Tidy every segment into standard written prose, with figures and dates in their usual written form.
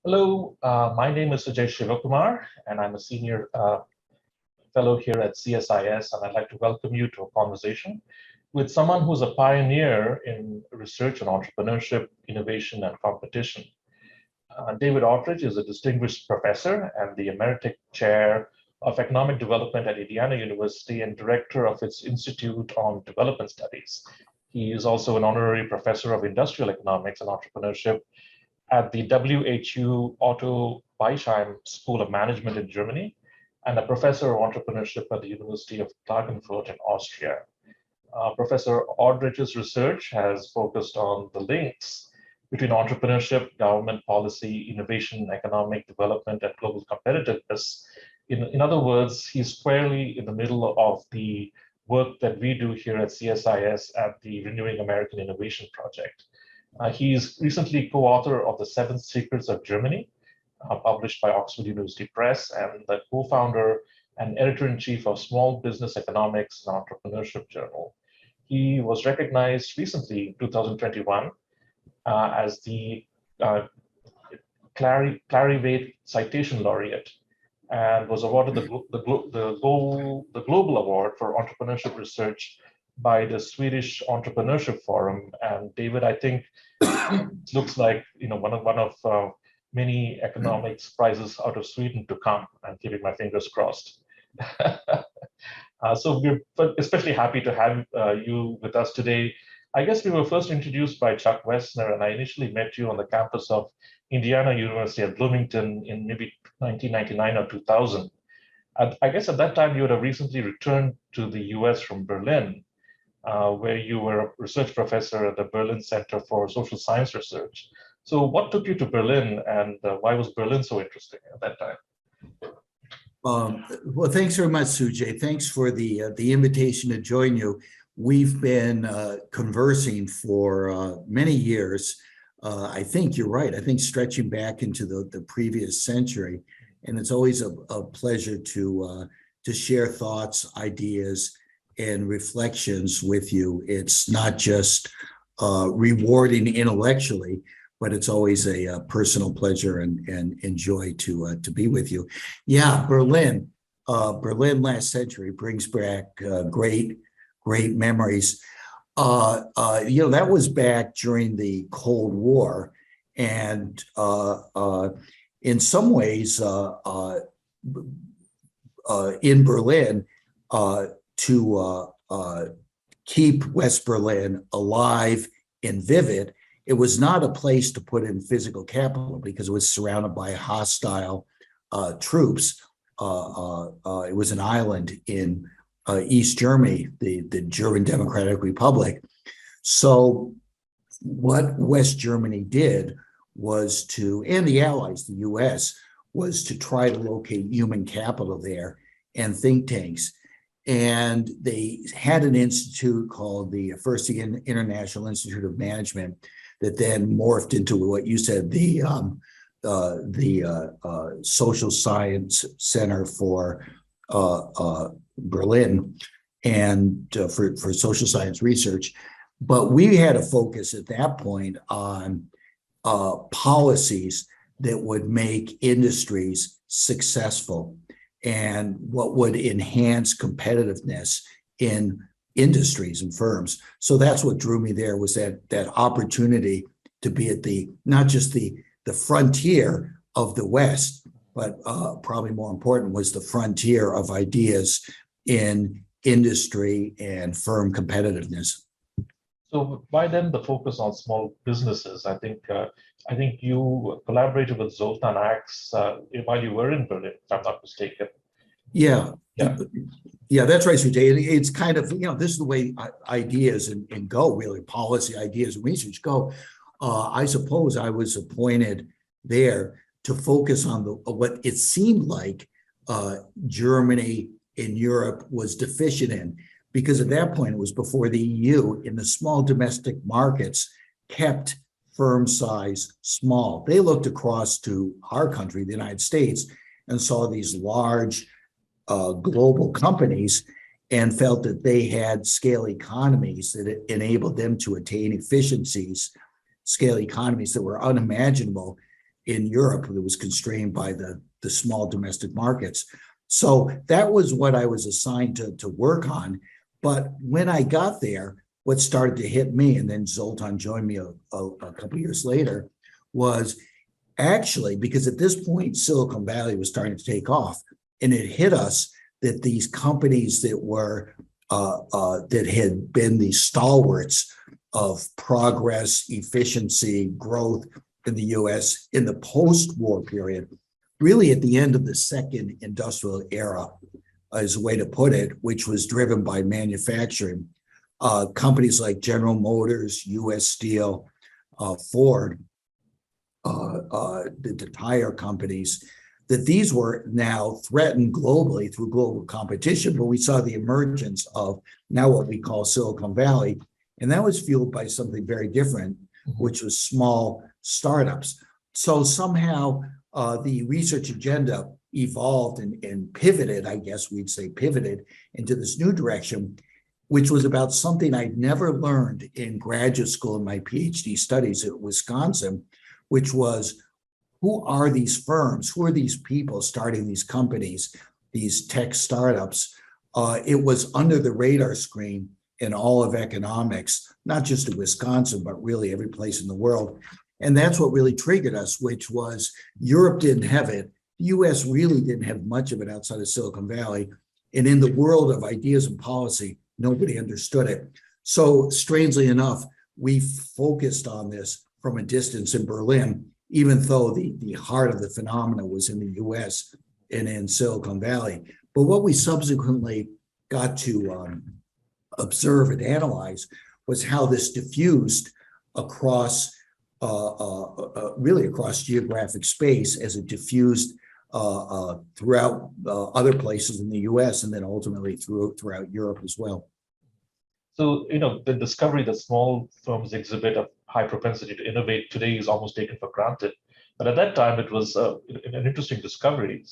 Hello, my name is Sujai Shivakumar, and I'm a senior fellow here at CSIS, and I'd like to welcome you to a conversation with someone who's a pioneer in research on entrepreneurship, innovation, and competition. David Audretsch is a distinguished professor and the Ameritech Chair of Economic Development at Indiana University and director of its Institute on Development Studies. He is also an honorary professor of industrial economics and entrepreneurship at the WHU Otto Beisheim School of Management in Germany, and a professor of entrepreneurship at the University of Klagenfurt in Austria. Professor Audretsch's research has focused on the links between entrepreneurship, government policy, innovation, economic development, and global competitiveness. In other words, he's squarely in the middle of the work that we do here at CSIS at the Renewing American Innovation Project. He's recently co-author of The Seven Secrets of Germany, published by Oxford University Press, and the co-founder and editor-in-chief of Small Business Economics and Entrepreneurship Journal. He was recognized recently in 2021 as the Clarivate Citation Laureate and was awarded the Global Award for Entrepreneurship Research by the Swedish Entrepreneurship Forum. And David, I think looks like one of many economics prizes out of Sweden to come. I'm keeping my fingers crossed. So we're especially happy to have you with us today. I guess we were first introduced by Chuck Wessner, and I initially met you on the campus of Indiana University at Bloomington in maybe 1999 or 2000. I guess at that time you would have recently returned to the US from Berlin, where you were a research professor at the Berlin Center for Social Science Research. So what took you to Berlin, and why was Berlin so interesting at that time? Well, thanks very much, Sujay. Thanks for the invitation to join you. We've been conversing for many years. I think you're right. I think stretching back into the previous century, and it's always a pleasure to share thoughts, ideas, and reflections with you. It's not just rewarding intellectually, but it's always a personal pleasure and joy to be with you. Yeah, Berlin last century brings back great memories. That was back during the Cold War, and in some ways, in Berlin, to keep West Berlin alive and vivid, it was not a place to put in physical capital because it was surrounded by hostile troops. It was an island in East Germany, the German Democratic Republic. So what West Germany did was and the Allies, the US, was to try to locate human capital there and think tanks. And they had an institute called the First International Institute of Management that then morphed into what you said, the Social Science Center for Berlin and for social science research. But we had a focus at that point on policies that would make industries successful and what would enhance competitiveness in industries and firms. So that's what drew me there, was that opportunity to be at not just the frontier of the West, but probably more important was the frontier of ideas in industry and firm competitiveness. So why then the focus on small businesses? I think you collaborated with Zoltan Ax while you were in Berlin, if I'm not mistaken. Yeah, that's right, Sujay. It's kind of, this is the way ideas and go, really, policy ideas and research go. I suppose I was appointed there to focus on what it seemed like Germany in Europe was deficient in, because at that point it was before the EU, in the small domestic markets, kept firm size small. They looked across to our country, the United States, and saw these large global companies and felt that they had scale economies that enabled them to attain efficiencies, scale economies that were unimaginable in Europe that was constrained by the small domestic markets. So that was what I was assigned to work on. But when I got there, what started to hit me, and then Zoltan joined me a couple of years later, was actually because at this point, Silicon Valley was starting to take off, and it hit us that these companies that were that had been the stalwarts of progress, efficiency, growth in the U.S. in the post-war period, really at the end of the second industrial era, is a way to put it, which was driven by manufacturing. Companies like General Motors, U.S. Steel, Ford, the tire companies, that these were now threatened globally through global competition, but we saw the emergence of now what we call Silicon Valley, and that was fueled by something very different, which was small startups. So somehow the research agenda evolved and pivoted, I guess we'd say pivoted into this new direction, which was about something I'd never learned in graduate school in my PhD studies at Wisconsin, which was, who are these firms? Who are these people starting these companies, these tech startups? It was under the radar screen in all of economics, not just in Wisconsin, but really every place in the world. And that's what really triggered us, which was Europe didn't have it. The US really didn't have much of it outside of Silicon Valley. And in the world of ideas and policy, nobody understood it. So strangely enough, we focused on this from a distance in Berlin, even though the heart of the phenomena was in the US and in Silicon Valley. But what we subsequently got to observe and analyze was how this diffused across, really across geographic space, as it diffused throughout other places in the US and then ultimately throughout Europe as well. So, the discovery that small firms exhibit a high propensity to innovate today is almost taken for granted. But at that time, it was an interesting discovery.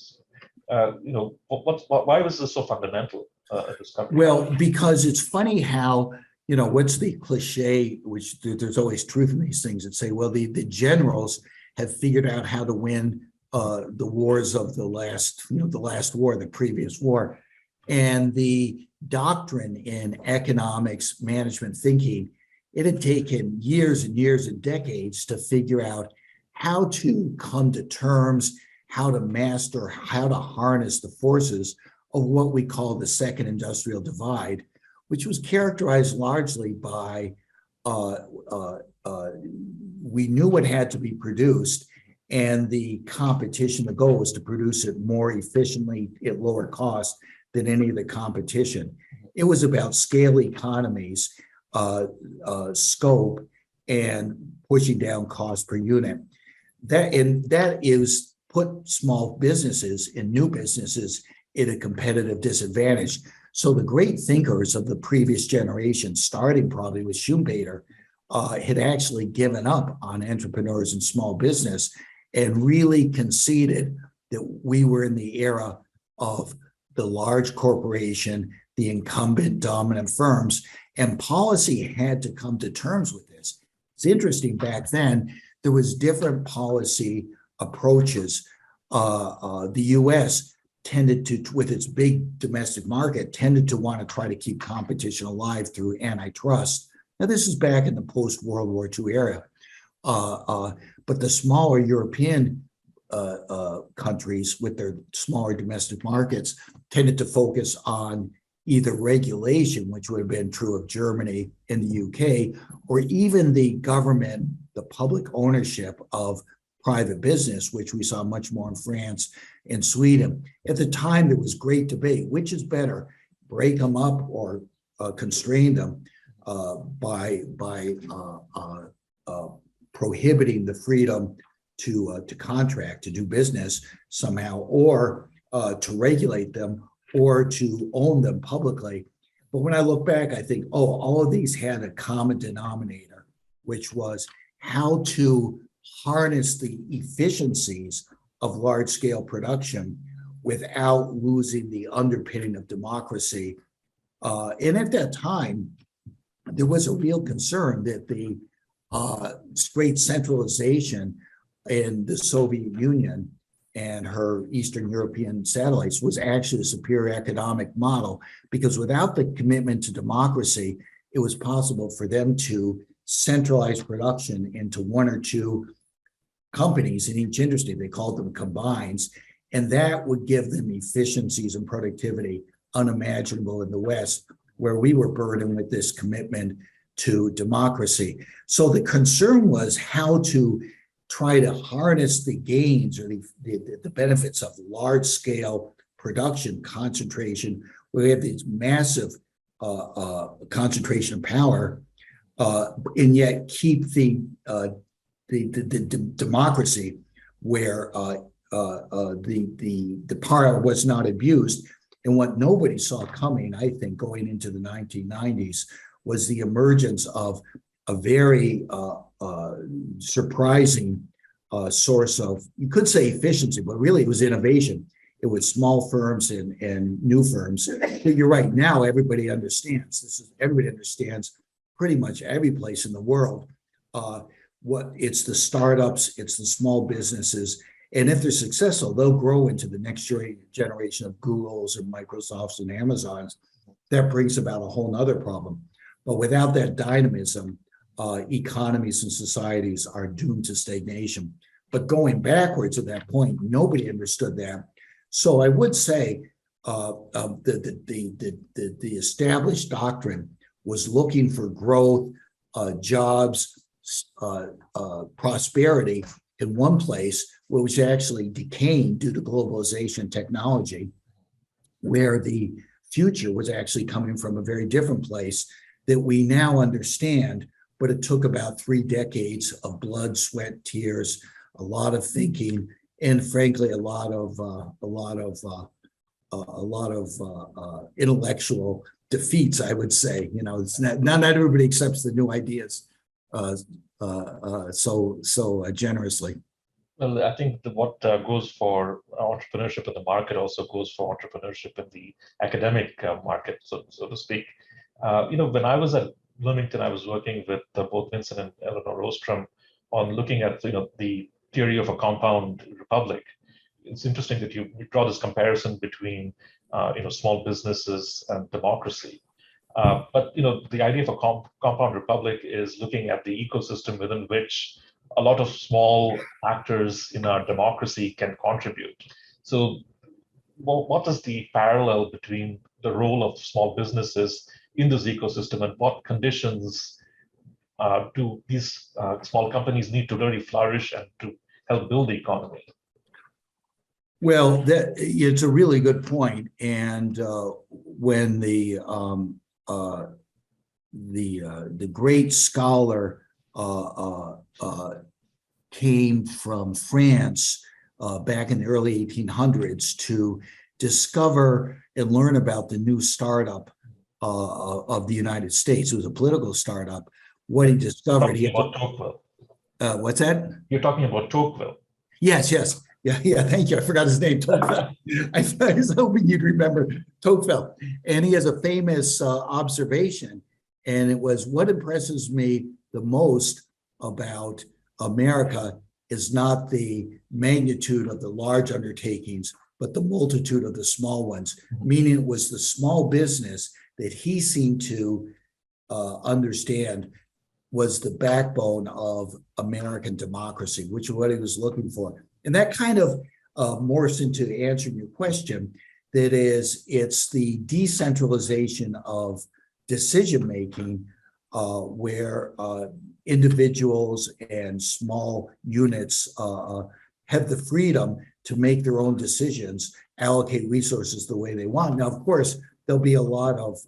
Why was this so fundamental, a discovery? Well, because it's funny how, what's the cliche, which there's always truth in these things, that say, well, the generals have figured out how to win the wars of the last war, the previous war. And the doctrine in economics, management thinking, it had taken years and years and decades to figure out how to come to terms, how to master, how to harness the forces of what we call the second industrial divide, which was characterized largely by we knew what had to be produced, and the competition, the goal was to produce it more efficiently at lower cost than any of the competition. It was about scale economies, scope, and pushing down cost per unit. That is put small businesses and new businesses at a competitive disadvantage. So the great thinkers of the previous generation, starting probably with Schumpeter, had actually given up on entrepreneurs and small business and really conceded that we were in the era of the large corporation, the incumbent dominant firms, and policy had to come to terms with this. It's interesting, back then, there was different policy approaches. The US tended to, with its big domestic market, tended to want to try to keep competition alive through antitrust. Now, this is back in the post-World War II era. But the smaller European countries with their smaller domestic markets tended to focus on either regulation, which would have been true of Germany and the UK, or even the government, the public ownership of private business, which we saw much more in France and Sweden. At the time, there was great debate. Which is better, break them up or constrain them by prohibiting the freedom to contract, to do business somehow, or to regulate them, or to own them publicly. But when I look back, I think, all of these had a common denominator, which was how to harness the efficiencies of large-scale production without losing the underpinning of democracy. And at that time, there was a real concern that the great centralization in the Soviet Union and her Eastern European satellites was actually a superior economic model, because without the commitment to democracy, it was possible for them to centralize production into one or two companies in each industry. They called them combines, and that would give them efficiencies and productivity unimaginable in the West, where we were burdened with this commitment to democracy. So the concern was how to try to harness the gains or the benefits of large scale production concentration, where we have this massive concentration of power, and yet keep the democracy where the power was not abused. And what nobody saw coming, I think, going into the 1990s was the emergence of a very surprising source of, you could say efficiency, but really it was innovation. It was small firms and new firms. But you're right, now everybody understands. Everybody understands pretty much every place in the world. It's the startups, it's the small businesses. And if they're successful, they'll grow into the next generation of Googles and Microsofts and Amazons. That brings about a whole nother problem. But without that dynamism, economies and societies are doomed to stagnation. But going backwards at that point, nobody understood that. So I would say the established doctrine was looking for growth, jobs, prosperity in one place, where it was actually decaying due to globalization technology, where the future was actually coming from a very different place that we now understand. But it took about 3 decades of blood, sweat, tears, a lot of thinking, and frankly, a lot of intellectual defeats, I would say. You know, it's not everybody accepts the new ideas so generously. Well, I think what goes for entrepreneurship in the market also goes for entrepreneurship in the academic market, so to speak. When I was at Bloomington, I was working with both Vincent and Eleanor Ostrom on looking at the theory of a compound republic. It's interesting that you draw this comparison between small businesses and democracy. But the idea of a compound republic is looking at the ecosystem within which a lot of small actors in our democracy can contribute. So what is the parallel between the role of small businesses in this ecosystem, and what conditions do these small companies need to really flourish and to help build the economy? Well, it's a really good point. And when the great scholar came from France back in the early 1800s to discover and learn about the new startup of the United States. It was a political startup. What he discovered, Tocqueville. What's that? You're talking about Tocqueville. Yes. Yeah. Thank you. I forgot his name. Tocqueville. I was hoping you'd remember Tocqueville. And he has a famous observation, and it was, what impresses me the most about America is not the magnitude of the large undertakings, but the multitude of the small ones. Meaning it was the small business that he seemed to understand was the backbone of American democracy, which is what he was looking for. And that kind of morphs into answering your question. That is, it's the decentralization of decision-making where individuals and small units have the freedom to make their own decisions, allocate resources the way they want. Now, of course, there'll be a lot of,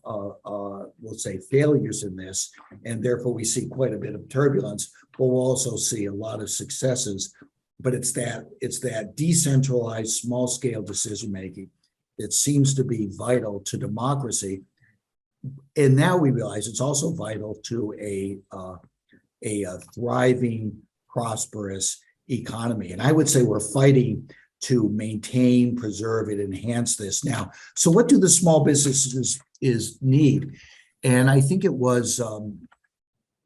we'll say, failures in this, and therefore we see quite a bit of turbulence, but we'll also see a lot of successes. But it's that decentralized, small-scale decision-making that seems to be vital to democracy. And now we realize it's also vital to a thriving, prosperous economy. And I would say we're fighting to maintain, preserve, and enhance this now. So what do the small businesses need? And I think it was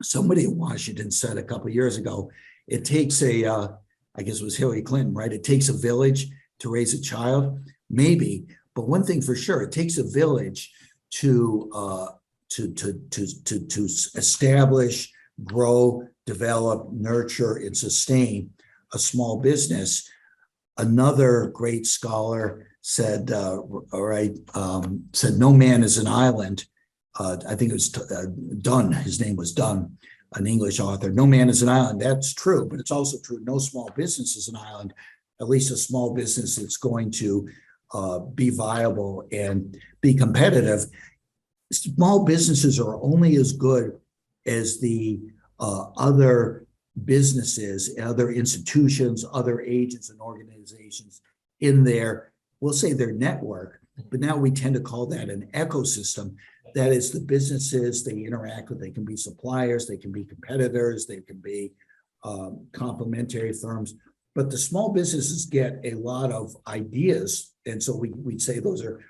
somebody in Washington said a couple of years ago, it takes a I guess it was Hillary Clinton, right? It takes a village to raise a child, maybe. But one thing for sure, it takes a village to establish, grow, develop, nurture, and sustain a small business. Another great scholar said, said, no man is an island. I think it was Dunn. His name was Dunn, an English author. No man is an island. That's true, but it's also true. No small business is an island, at least a small business that's going to be viable and be competitive. Small businesses are only as good as the other businesses, other institutions, other agents and organizations in their, we'll say their network, but now we tend to call that an ecosystem. That is the businesses they interact with. They can be suppliers, they can be competitors, they can be complementary firms, but the small businesses get a lot of ideas. And so we'd say those are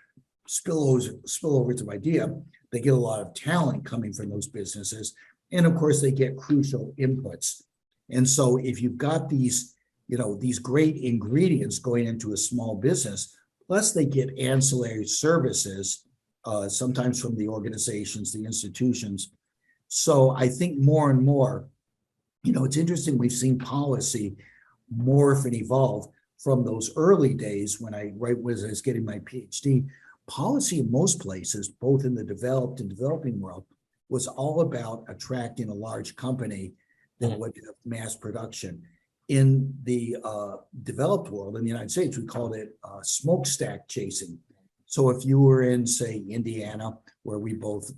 spillovers of idea. They get a lot of talent coming from those businesses. And of course, they get crucial inputs. And so if you've got these, these great ingredients going into a small business, plus they get ancillary services, sometimes from the organizations, the institutions. So I think more and more, it's interesting, we've seen policy morph and evolve from those early days when I was getting my PhD. Policy in most places, both in the developed and developing world, was all about attracting a large company that would have mass production. In the developed world, in the United States, we called it smokestack chasing. So if you were in, say, Indiana, where we both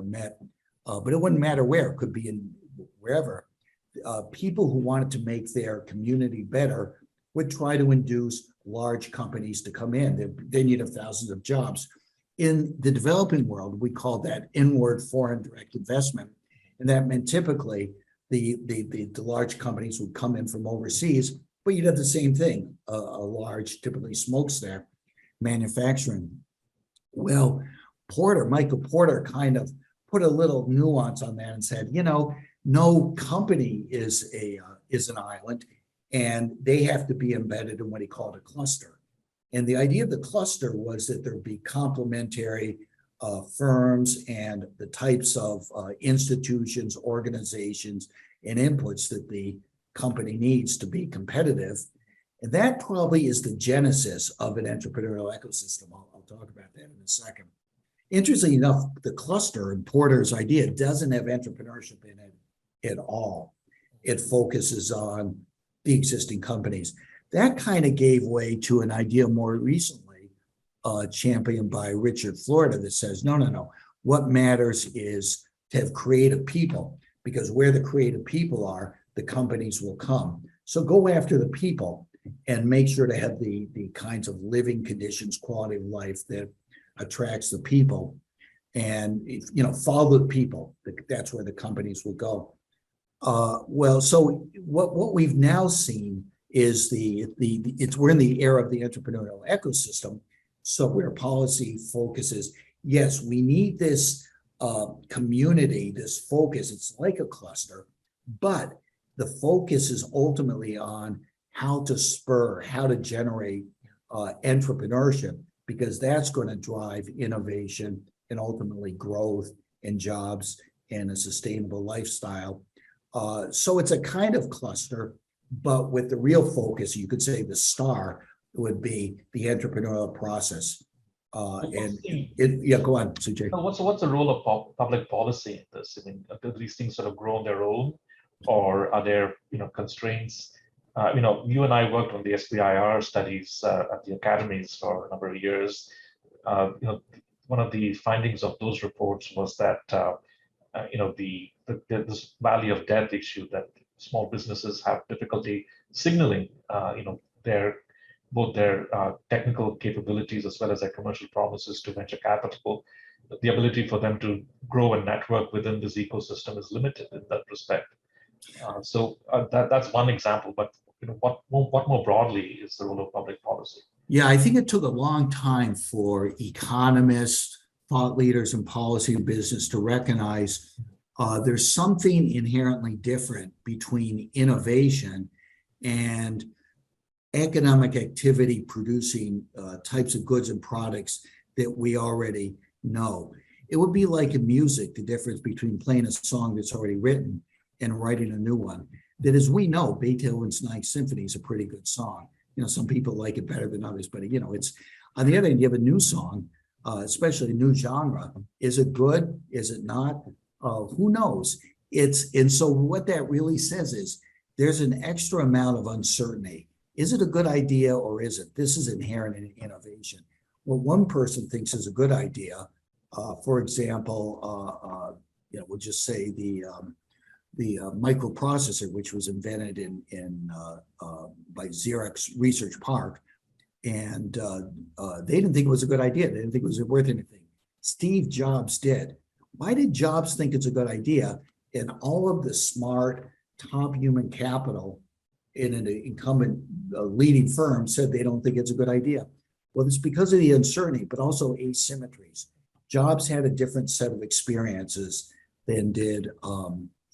met, but it wouldn't matter where, it could be in wherever, people who wanted to make their community better would try to induce large companies to come in. They need thousands of jobs. In the developing world, we call that inward foreign direct investment. And that meant typically the large companies would come in from overseas, but you'd have the same thing, a large, typically smokestack manufacturing. Well, Michael Porter kind of put a little nuance on that and said, no company is an island, and they have to be embedded in what he called a cluster. And the idea of the cluster was that there'd be complementary firms and the types of institutions, organizations, and inputs that the company needs to be competitive. And that probably is the genesis of an entrepreneurial ecosystem. I'll talk about that in a second. Interestingly enough, the cluster in Porter's idea doesn't have entrepreneurship in it at all. It focuses on the existing companies. That kind of gave way to an idea more recently championed by Richard Florida that says, no. What matters is to have creative people, because where the creative people are, the companies will come. So go after the people and make sure to have the kinds of living conditions, quality of life that attracts the people, and follow the people. That's where the companies will go. So what we've now seen is we're in the era of the entrepreneurial ecosystem. So where policy focuses, yes, we need this community, this focus. It's like a cluster, but the focus is ultimately on how to generate entrepreneurship, because that's going to drive innovation and ultimately growth and jobs and a sustainable lifestyle. So it's a kind of cluster, but with the real focus, you could say the star would be the entrepreneurial process. Go on, Sujai. What's the role of public policy in this? I mean, do these things sort of grow on their own, or are there constraints? You and I worked on the SBIR studies at the academies for a number of years. One of the findings of those reports was that this valley of death issue, that small businesses have difficulty signaling both their technical capabilities as well as their commercial promises to venture capital. The ability for them to grow and network within this ecosystem is limited in that respect. That's one example, but what more broadly is the role of public policy? Yeah, I think it took a long time for economists, thought leaders in policy and business to recognize there's something inherently different between innovation and economic activity producing types of goods and products that we already know. It would be like in music, the difference between playing a song that's already written and writing a new one. That, as we know, Beethoven's Ninth Symphony is a pretty good song. Some people like it better than others, but it's, on the other hand, you have a new song, especially a new genre. Is it good? Is it not? Who knows? And so what that really says is there's an extra amount of uncertainty. Is it a good idea or is it? This is inherent in innovation. What one person thinks is a good idea, for example, we'll just say the microprocessor, which was invented by Xerox Research Park, and they didn't think it was a good idea. They didn't think it was worth anything. Steve Jobs did. Why did Jobs think it's a good idea? And all of the smart top human capital in an incumbent leading firm said they don't think it's a good idea. Well, it's because of the uncertainty, but also asymmetries. Jobs had a different set of experiences than did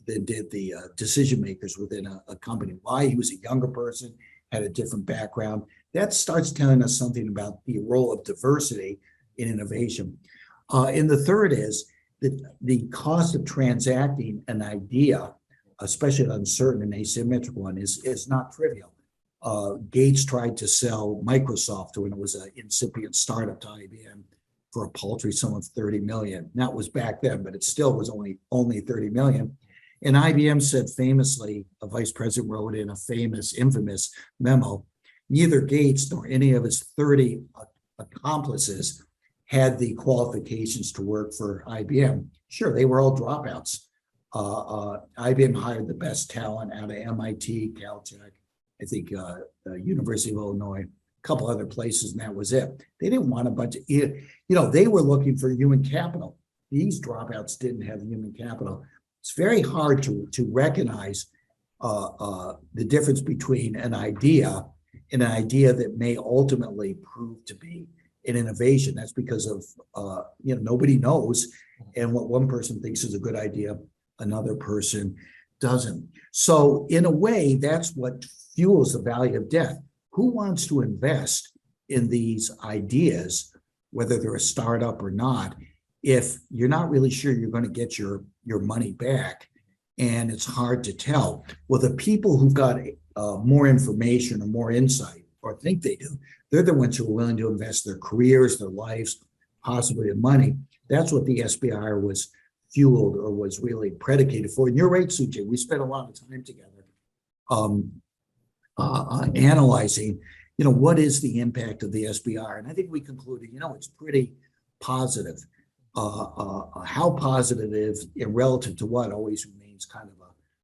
the decision makers within a company. Why? He was a younger person, had a different background. That starts telling us something about the role of diversity in innovation. And the third is that the cost of transacting an idea, especially an uncertain and asymmetric one, is not trivial. Gates tried to sell Microsoft when it was an incipient startup to IBM for a paltry sum of $30 million. That was back then, but it still was only $30 million. And IBM said famously, a vice president wrote in a infamous memo, neither Gates nor any of his 30 accomplices had the qualifications to work for IBM. Sure, they were all dropouts. IBM hired the best talent out of MIT, Caltech, I think University of Illinois, a couple other places, and that was it. They didn't want a bunch of, they were looking for human capital. These dropouts didn't have human capital. It's very hard to recognize the difference between an idea and an idea that may ultimately prove to be an innovation. That's because of, nobody knows. And what one person thinks is a good idea, another person doesn't. So in a way, that's what fuels the value of death. Who wants to invest in these ideas, whether they're a startup or not, if you're not really sure you're going to get your money back, and it's hard to tell? Well, the people who've got more information or more insight, or think they do, they're the ones who are willing to invest their careers, their lives, possibly their money. That's what the SBIR was fueled or was really predicated for. And you're right, Sujai, we spent a lot of time together analyzing, what is the impact of the SBIR? And I think we concluded, it's pretty positive. How positive it is and relative to what always remains kind of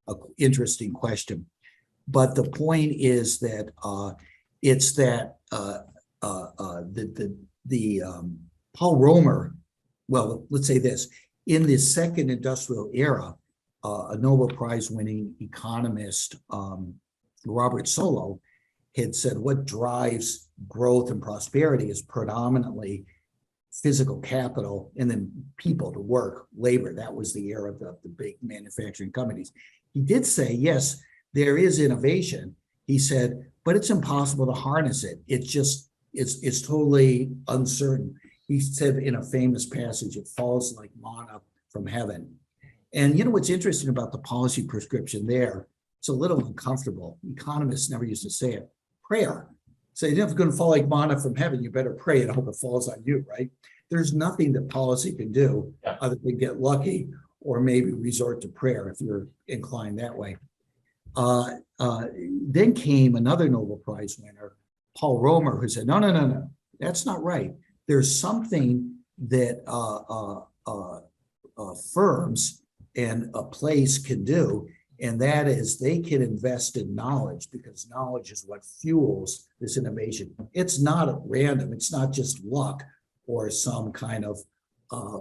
a interesting question. But the point is that it's that Paul Romer, well, let's say this, in the second industrial era, a Nobel Prize winning economist, Robert Solow, had said what drives growth and prosperity is predominantly physical capital and then people to work, labor. That was the era of the big manufacturing companies. He did say, yes, there is innovation. He said, but it's impossible to harness it. It's totally uncertain. He said in a famous passage, it falls like manna from heaven. And what's interesting about the policy prescription there, it's a little uncomfortable. Economists never used to say it. Prayer. Say, if it's going to fall like manna from heaven, you better pray and hope it falls on you, right? There's nothing that policy can do other than get lucky or maybe resort to prayer if you're inclined that way. Then came another Nobel Prize winner, Paul Romer, who said, no, that's not right. There's something that firms and a place can do, and that is they can invest in knowledge, because knowledge is what fuels this innovation. It's not at random. It's not just luck or some kind of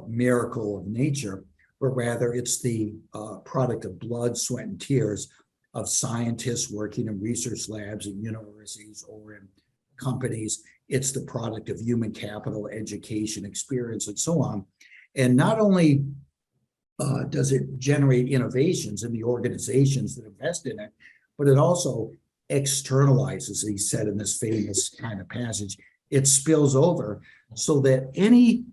miracle of nature, but rather it's the product of blood, sweat, and tears of scientists working in research labs in universities or in companies. It's the product of human capital, education, experience, and so on. And not only does it generate innovations in the organizations that invest in it, but it also externalizes, he said in this famous kind of passage, it spills over so that anybody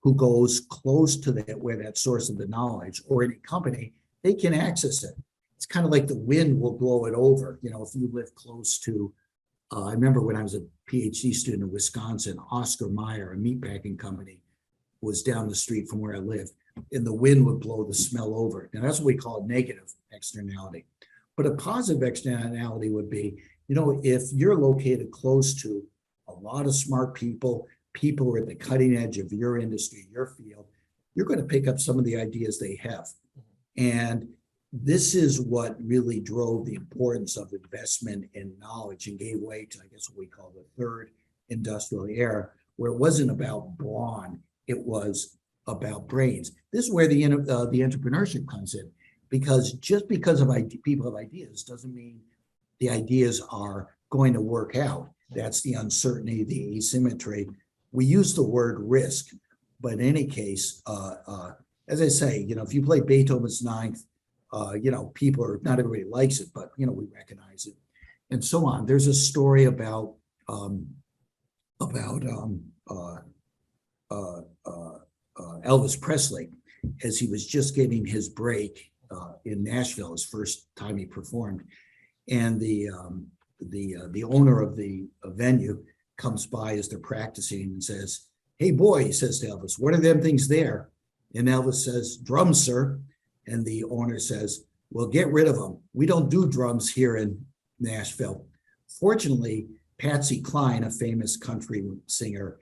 who goes close to that, where that source of the knowledge or any company, they can access it. It's kind of like the wind will blow it over. You know, if you live close to, I remember when I was a PhD student in Wisconsin, Oscar Mayer, a meatpacking company, was down the street from where I lived, and the wind would blow the smell over. And that's what we call a negative externality. But a positive externality would be, you know, if you're located close to a lot of smart people, people who are at the cutting edge of your industry, your field, you're going to pick up some of the ideas they have. And this is what really drove the importance of investment in knowledge and gave way to, I guess, what we call the third industrial era, where it wasn't about brawn, it was about brains. This is where the entrepreneurship comes in, because just because of people have ideas doesn't mean the ideas are going to work out. That's the uncertainty, the asymmetry. We use the word risk, but in any case, as I say, you know, if you play Beethoven's Ninth, you know, people are, not everybody likes it, but, you know, we recognize it and so on. There's a story about Elvis Presley, as he was just getting his break in Nashville, his first time he performed, and the owner of the venue comes by as they're practicing and says, "Hey boy," he says to Elvis, "what are them things there?" And Elvis says, "Drums, sir." And the owner says, "Well, get rid of them. We don't do drums here in Nashville." Fortunately, Patsy Cline, a famous country singer,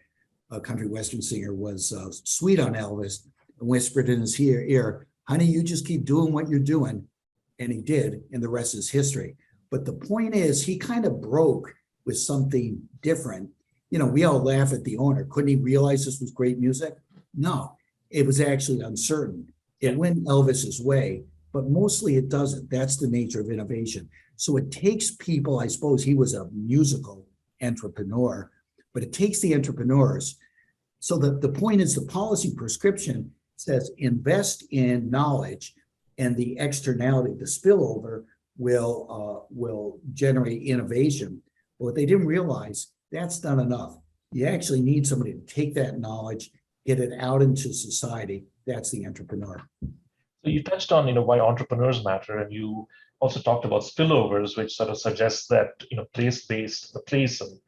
a country western singer, was sweet on Elvis and whispered in his ear, "Honey, you just keep doing what you're doing." And he did, and the rest is history. But the point is, he kind of broke with something different. You know, we all laugh at the owner. Couldn't he realize this was great music? No, it was actually uncertain. It went Elvis's way, but mostly it doesn't. That's the nature of innovation. So it takes people, I suppose he was a musical entrepreneur, but it takes the entrepreneurs. So the point is, the policy prescription says invest in knowledge, and the externality, the spillover, will generate innovation. But what they didn't realize, that's not enough. You actually need somebody to take that knowledge, get it out into society. That's the entrepreneur. So you touched on, why entrepreneurs matter, and you also talked about spillovers, which sort of suggests that, place-based, the place and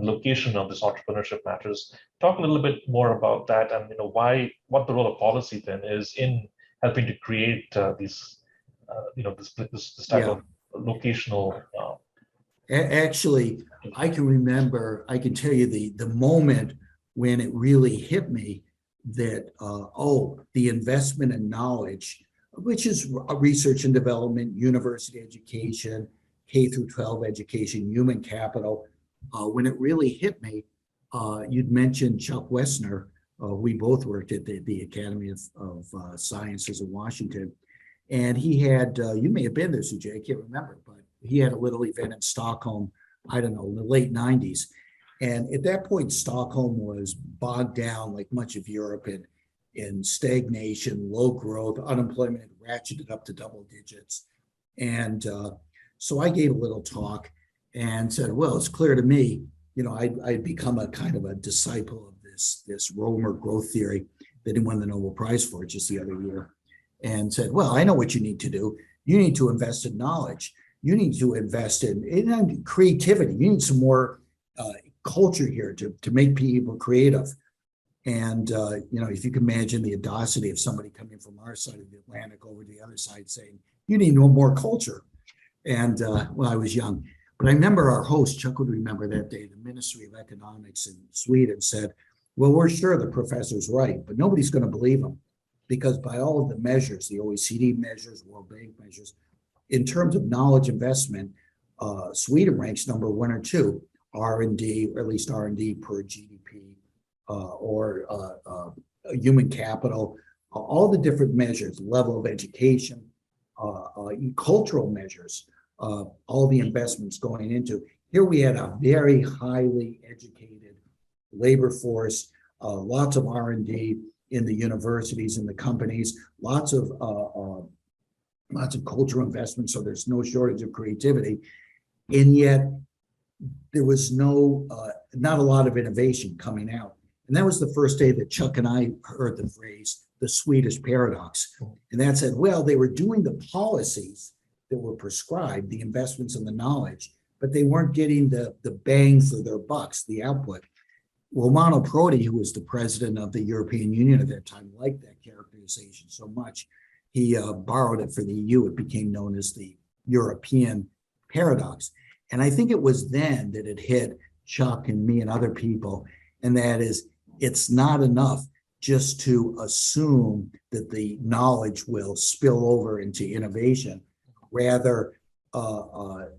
location of this entrepreneurship matters. Talk a little bit more about that, and what the role of policy then is in helping to create this type of locational. Actually, I can tell you the moment when it really hit me that, the investment in knowledge, which is research and development, university education, K through 12 education, human capital. When it really hit me, you'd mentioned Chuck Wessner. We both worked at the Academy of Sciences in Washington. And he had, you may have been there, Sujai, I can't remember, but he had a little event in Stockholm, I don't know, in the late 90s. And at that point, Stockholm was bogged down, like much of Europe, in stagnation, low growth, unemployment ratcheted up to double digits. And so I gave a little talk and said, well, it's clear to me, I'd become a kind of a disciple of this Romer growth theory that he won the Nobel Prize for just the other year, and said, well, I know what you need to do. You need to invest in knowledge. You need to invest in creativity. You need some more culture here to make people creative. And, if you can imagine the audacity of somebody coming from our side of the Atlantic over to the other side saying, you need no more culture. And, I was young. But I remember our host, Chuck would remember that day, the Ministry of Economics in Sweden said, well, we're sure the professor's right, but nobody's going to believe him, because by all of the measures, the OECD measures, World Bank measures, in terms of knowledge investment, Sweden ranks number 1 or 2, R&D, or at least R&D per GDP, or human capital, all the different measures, level of education, cultural measures, all the investments going into. Here we had a very highly educated labor force, lots of R&D in the universities and the companies, lots of lots of cultural investment, so there's no shortage of creativity. And yet there was not a lot of innovation coming out. And that was the first day that Chuck and I heard the phrase, the Swedish paradox. And that said, well, they were doing the policies that were prescribed, the investments and the knowledge, but they weren't getting the bang for their bucks, the output. Romano Prodi, who was the president of the European Union at that time, liked that characterization so much. He borrowed it for the EU. It became known as the European paradox. And I think it was then that it hit Chuck and me and other people. And that is, it's not enough just to assume that the knowledge will spill over into innovation. Rather, the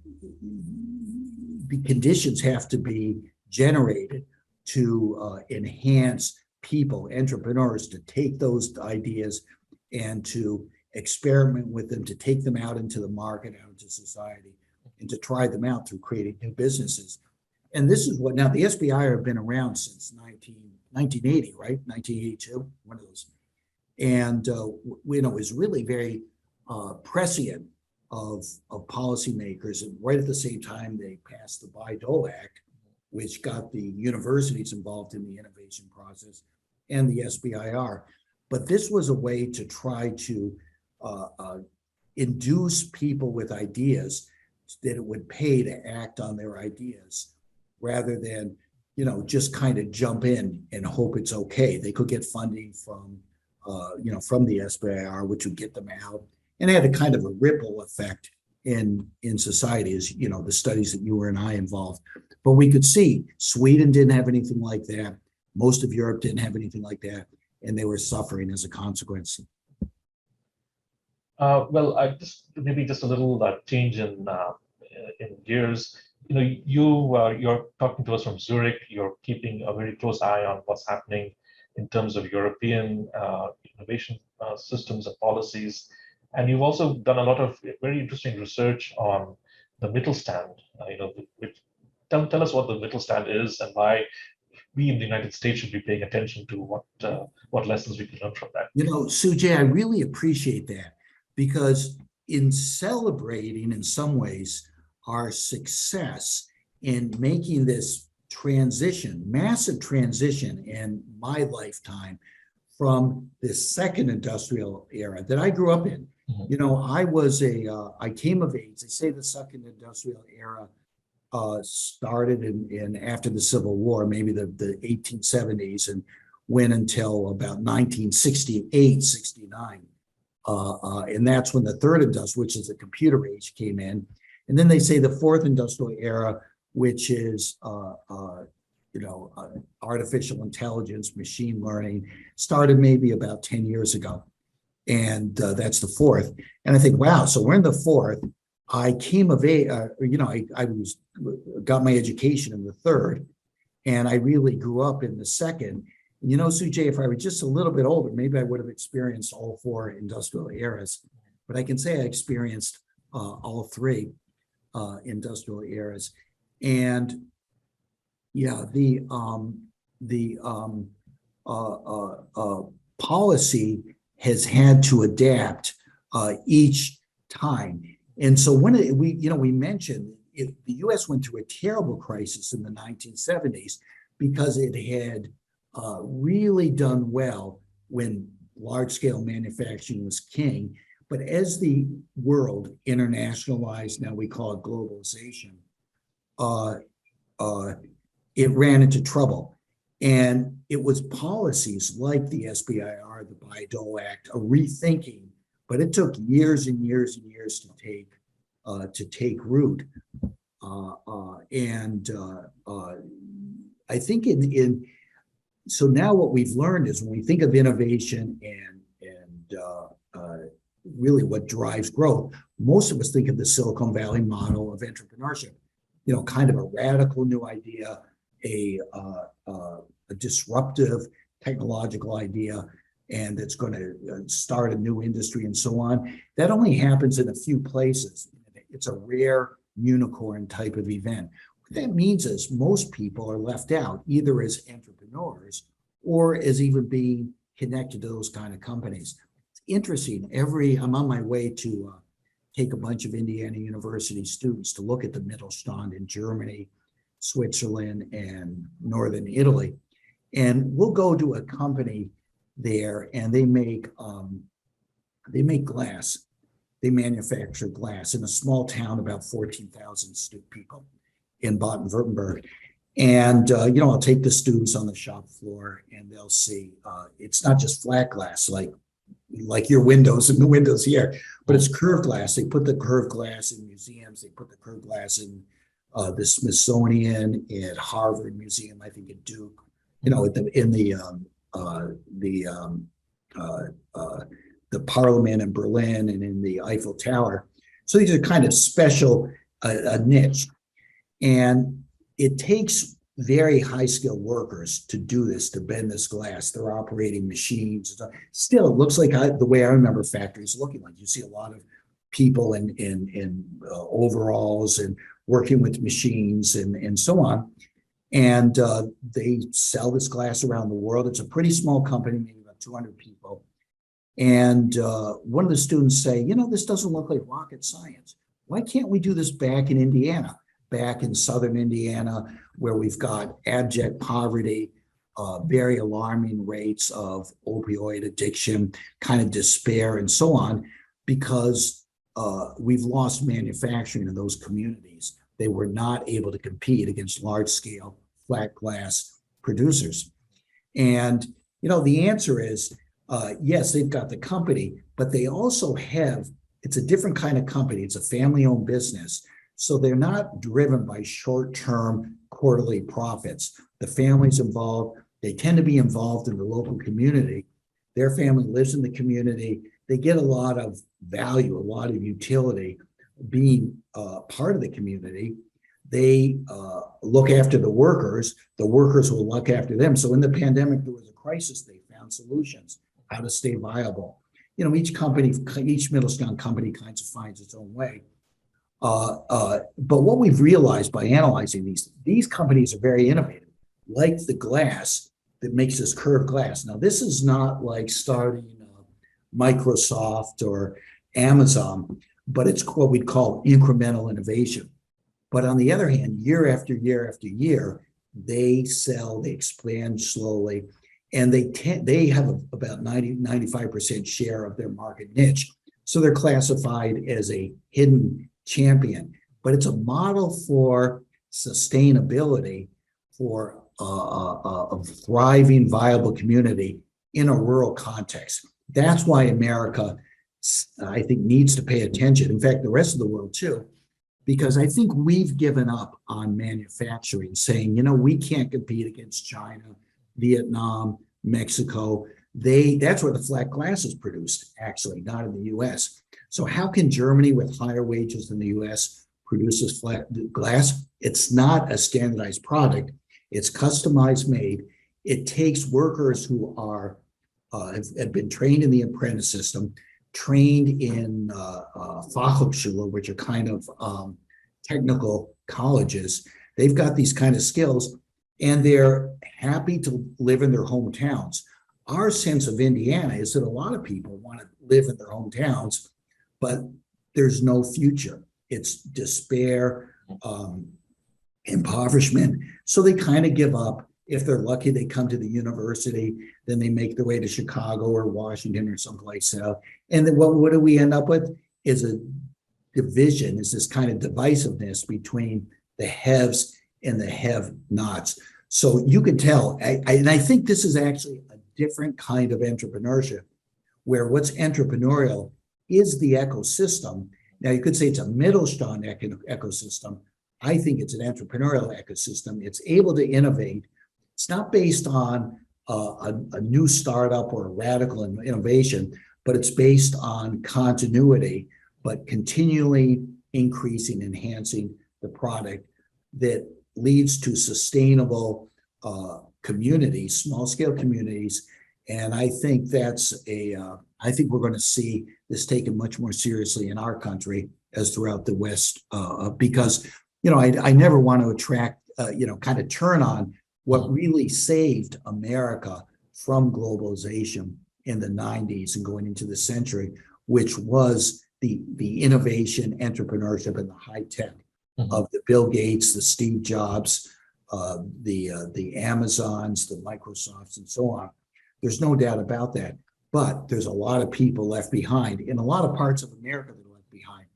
conditions have to be generated to enhance people, entrepreneurs, to take those ideas and to experiment with them, to take them out into the market, out into society, and to try them out through creating new businesses. And this is what, now the SBI have been around since 1980, right? 1982, one of those. And, is really very prescient of policymakers. And right at the same time, they passed the Bayh-Dole Act, which got the universities involved in the innovation process, and the SBIR. But this was a way to try to induce people with ideas that it would pay to act on their ideas, rather than, just kind of jump in and hope it's okay. They could get funding from the SBIR, which would get them out, and it had a kind of a ripple effect in society, as the studies that you and I involved. But we could see Sweden didn't have anything like that. Most of Europe didn't have anything like that, and they were suffering as a consequence. Well, maybe just a little change in gears. You're talking to us from Zurich. You're keeping a very close eye on what's happening in terms of European innovation systems and policies. And you've also done a lot of very interesting research on the Mittelstand. Tell us what the Mittelstand is and why we in the United States should be paying attention to what lessons we can learn from that. Sujai, I really appreciate that, because in celebrating, in some ways, our success in making this transition, massive transition in my lifetime from this second industrial era that I grew up in. I came of age. They say the second industrial era started in after the Civil War, maybe the 1870s, and went until about 1968, 69. And that's when the third industrial, which is the computer age, came in. And then they say the fourth industrial era, which is artificial intelligence, machine learning, started maybe about 10 years ago. And that's the fourth. And I think, wow, so we're in the fourth. I came of age, I got my education in the third, and I really grew up in the second. Sujai, if I were just a little bit older, maybe I would have experienced all four industrial eras. But I can say I experienced all three industrial eras. And yeah, the policy has had to adapt each time. And so when we mentioned the U.S. went through a terrible crisis in the 1970s because it had really done well when large-scale manufacturing was king. But as the world internationalized, now we call it globalization, it ran into trouble. And it was policies like the SBIR, the Bayh-Dole Act, a rethinking, but it took years and years and years to take root. I think so now what we've learned is when we think of innovation and really what drives growth, most of us think of the Silicon Valley model of entrepreneurship, kind of a radical new idea, a disruptive technological idea, and that's going to start a new industry and so on. That only happens in a few places. It's a rare unicorn type of event. What that means is most people are left out, either as entrepreneurs or as even being connected to those kind of companies. interesting. I'm on my way to take a bunch of Indiana University students to look at the Mittelstand in Germany, Switzerland, and Northern Italy. And we'll go to a company there, and they make glass. They manufacture glass in a small town, about 14,000 people in Baden-Württemberg. And, I'll take the students on the shop floor, and they'll see it's not just flat glass like your windows and the windows here, but it's curved glass. They put the curved glass in museums. They put the curved glass in the Smithsonian, at Harvard Museum, I think at Duke, the Parliament in Berlin and in the Eiffel Tower. So these are kind of special a niche. And it takes very high-skilled workers to do this, to bend this glass. They're operating machines. Still, it looks like the way I remember factories looking like. You see a lot of people in overalls and working with machines and so on. And they sell this glass around the world. It's a pretty small company, maybe about 200 people. And one of the students say, this doesn't look like rocket science. Why can't we do this back in Indiana, back in southern Indiana, where we've got abject poverty, very alarming rates of opioid addiction, kind of despair, and so on, because we've lost manufacturing in those communities. They were not able to compete against large-scale flat glass producers. And, the answer is, yes, they've got the company, but they also it's a different kind of company. It's a family-owned business. So they're not driven by short-term quarterly profits. The family's involved. They tend to be involved in the local community. Their family lives in the community. They get a lot of value, a lot of utility being part of the community. They look after the workers. The workers will look after them. So in the pandemic, there was a crisis. They found solutions, how to stay viable. Each Mittelstand company kind of finds its own way. But what we've realized by analyzing these companies are very innovative, like the glass that makes this curved glass. Now, this is not like starting Microsoft or Amazon, but it's what we'd call incremental innovation. But on the other hand, year after year after year, they expand slowly, and they have about 95% share of their market niche. So they're classified as a hidden champion, but it's a model for sustainability for a thriving, viable community in a rural context. That's why America, I think, needs to pay attention. In fact, the rest of the world too, because I think we've given up on manufacturing, saying, we can't compete against China, Vietnam, Mexico. That's where the flat glass is produced, actually, not in the US. So how can Germany, with higher wages than the US, produce this flat glass? It's not a standardized product. It's customized made. It takes workers who have been trained in the apprentice system, trained in Fachhochschule, which are kind of technical colleges. They've got these kind of skills, and they're happy to live in their hometowns. Our sense of Indiana is that a lot of people want to live in their hometowns, but there's no future. It's despair, impoverishment. So they kind of give up. If they're lucky, they come to the university, then they make their way to Chicago or Washington or someplace else. And then what do we end up with? Is a division, is this kind of divisiveness between the haves and the have-nots. So you can tell, and I think this is actually a different kind of entrepreneurship, where what's entrepreneurial is the ecosystem. Now, you could say it's a Mittelstand ecosystem. I think it's an entrepreneurial ecosystem. It's able to innovate. It's not based on a new startup or a radical innovation, but it's based on continuity, but continually increasing, enhancing the product that leads to sustainable communities, small-scale communities. And I think I think we're going to see this taken much more seriously in our country as throughout the West, because, I never want to attract, kind of turn on what really saved America from globalization in the 90s and going into the century, which was the innovation, entrepreneurship, and the high tech of the Bill Gates, the Steve Jobs, the Amazons, the Microsofts, and so on. There's no doubt about that. But there's a lot of people left behind in a lot of parts of America that are left behind.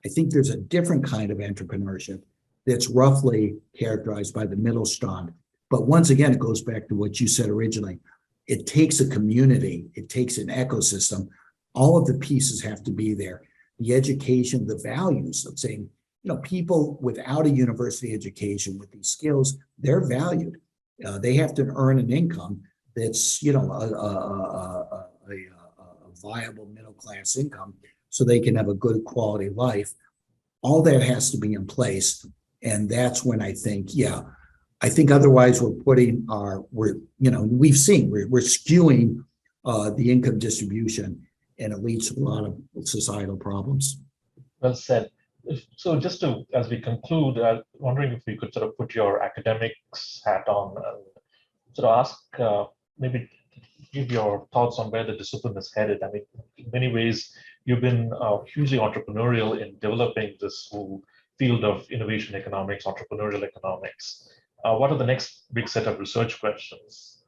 I think there's a different kind of entrepreneurship that's roughly characterized by the Mittelstand. But once again, it goes back to what you said originally. It takes a community, it takes an ecosystem. All of the pieces have to be there. The education, the values of saying, people without a university education with these skills, they're valued. They have to earn an income that's, a viable middle-class income so they can have a good quality life. All that has to be in place. And that's when I think otherwise we've seen we're skewing the income distribution, and it leads to a lot of societal problems. Well said. So just as we conclude, wondering if we could sort of put your academics hat on and sort of ask, maybe give your thoughts on where the discipline is headed. I mean, in many ways, you've been hugely entrepreneurial in developing this whole field of innovation economics, entrepreneurial economics. What are the next big set of research questions?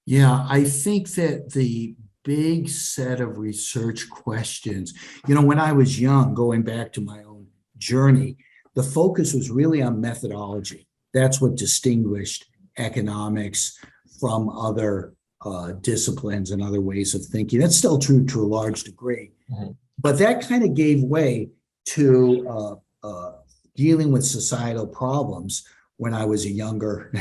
Yeah, I think that the big set of research questions, when I was young, going back to my own journey, the focus was really on methodology. That's what distinguished economics from other disciplines and other ways of thinking. That's still true to a large degree. But that kind of gave way to dealing with societal problems when I was a younger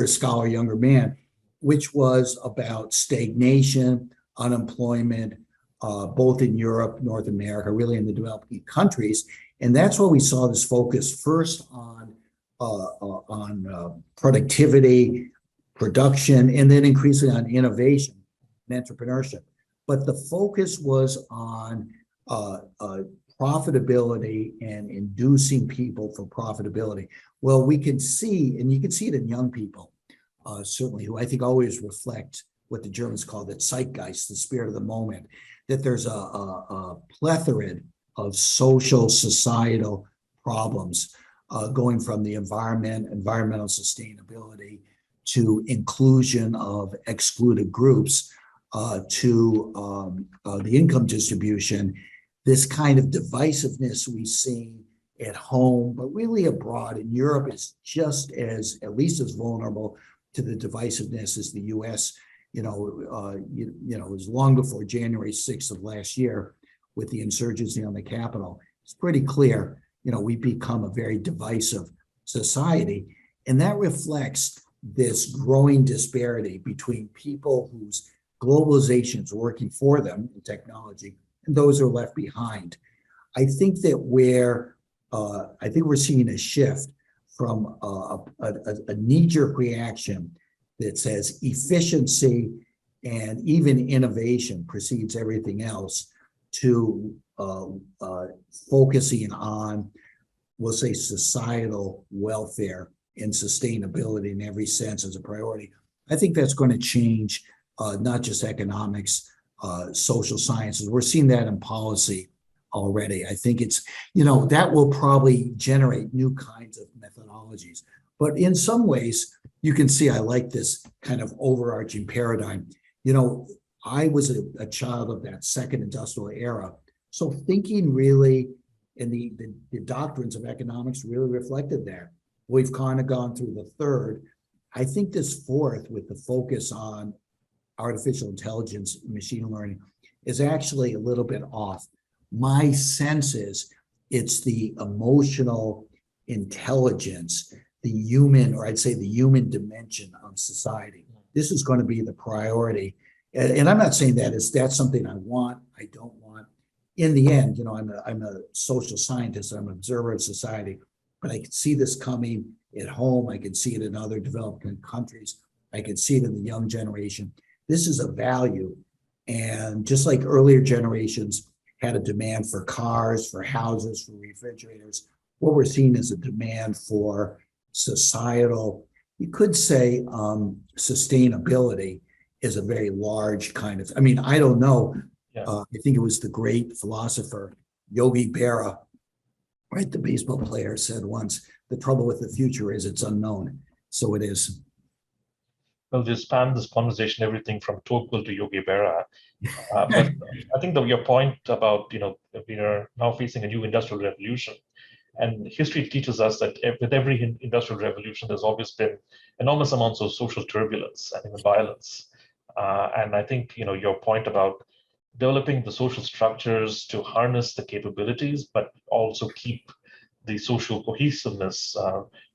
scholar, younger man, which was about stagnation, unemployment, both in Europe, North America, really in the developing countries. And that's why we saw this focus first on productivity, production, and then increasingly on innovation and entrepreneurship. But the focus was on profitability and inducing people for profitability. Well, we can see, and you can see it in young people, certainly, who I think always reflect what the Germans call the Zeitgeist, the spirit of the moment, that there's a plethora of social, societal problems going from the environmental sustainability to inclusion of excluded groups to the income distribution. This kind of divisiveness we see at home, but really abroad in Europe is just at least as vulnerable to the divisiveness as the U.S. It was long before January 6th of last year with the insurgency on the Capitol. It's pretty clear, we've become a very divisive society, and that reflects this growing disparity between people whose globalization is working for them in technology and those who are left behind. I think that we're seeing a shift from a knee-jerk reaction that says efficiency and even innovation precedes everything else to focusing on, we'll say, societal welfare and sustainability in every sense as a priority. I think that's going to change not just economics, social sciences. We're seeing that in policy already. I think it's, that will probably generate new kinds of methodologies. But in some ways, you can see I like this kind of overarching paradigm. I was a child of that second industrial era. So thinking really, and the doctrines of economics really reflected that. We've kind of gone through the third. I think this fourth, with the focus on artificial intelligence, machine learning, is actually a little bit off. My sense is it's the emotional intelligence, the human, or I'd say the human dimension of society. This is going to be the priority. And I'm not saying that's something I want, I don't want. In the end, I'm a social scientist, I'm an observer of society, but I can see this coming at home. I can see it in other developing countries. I can see it in the young generation. This is a value. And just like earlier generations had a demand for cars, for houses, for refrigerators, what we're seeing is a demand for societal, you could say, sustainability is a very large kind of, I mean, I don't know. Yeah. I think it was the great philosopher, Yogi Berra, right? The baseball player said once, the trouble with the future is it's unknown. So it is. Well, we span this conversation, everything from Tocqueville to Yogi Berra. But I think your point about, we are now facing a new industrial revolution. And history teaches us that with every industrial revolution, there's always been enormous amounts of social turbulence and even violence. And I think, your point about developing the social structures to harness the capabilities, but also keep the social cohesiveness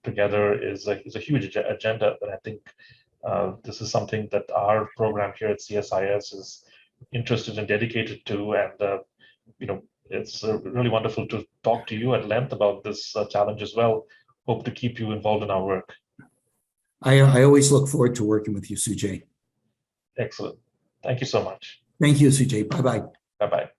together is a huge agenda that I think this is something that our program here at CSIS is interested and dedicated to. And, it's really wonderful to talk to you at length about this challenge as well. Hope to keep you involved in our work. I always look forward to working with you, Sujai. Excellent. Thank you so much. Thank you, Sujai. Bye-bye. Bye-bye.